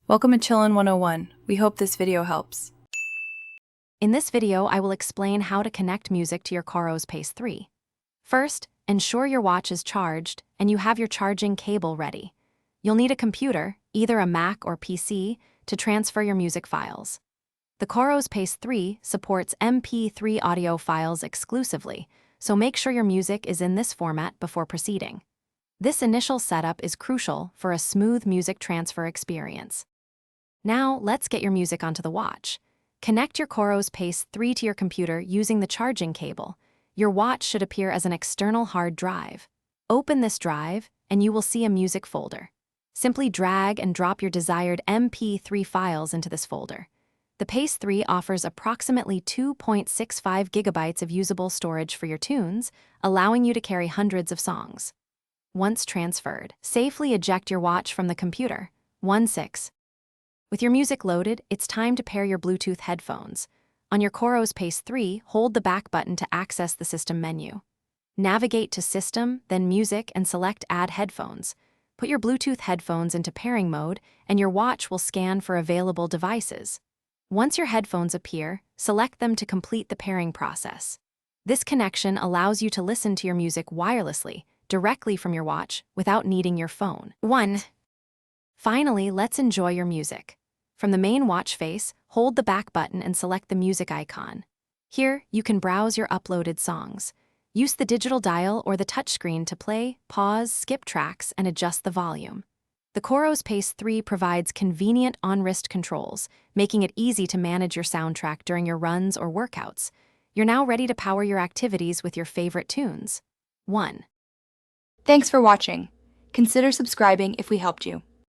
Welcome to Chillin' 101. We hope this video helps. In this video, I will explain how to connect music to your Coros Pace 3. First, ensure your watch is charged and you have your charging cable ready. You'll need a computer, either a Mac or PC, to transfer your music files. The Coros Pace 3 supports MP3 audio files exclusively, so make sure your music is in this format before proceeding. This initial setup is crucial for a smooth music transfer experience. Now, let's get your music onto the watch. Connect your Coros Pace 3 to your computer using the charging cable. Your watch should appear as an external hard drive. Open this drive, and you will see a music folder. Simply drag and drop your desired MP3 files into this folder. The Pace 3 offers approximately 2.65 gigabytes of usable storage for your tunes, allowing you to carry hundreds of songs. Once transferred, safely eject your watch from the computer. 1-6. With your music loaded, it's time to pair your Bluetooth headphones. On your Coros Pace 3, hold the back button to access the system menu. Navigate to System, then Music, and select Add Headphones. Put your Bluetooth headphones into pairing mode, and your watch will scan for available devices. Once your headphones appear, select them to complete the pairing process. This connection allows you to listen to your music wirelessly, directly from your watch, without needing your phone. 1. Finally, let's enjoy your music. From the main watch face, hold the back button and select the music icon. Here, you can browse your uploaded songs. Use the digital dial or the touchscreen to play, pause, skip tracks, and adjust the volume. The Coros Pace 3 provides convenient on-wrist controls, making it easy to manage your soundtrack during your runs or workouts. You're now ready to power your activities with your favorite tunes. 1. Thanks for watching. Consider subscribing if we helped you.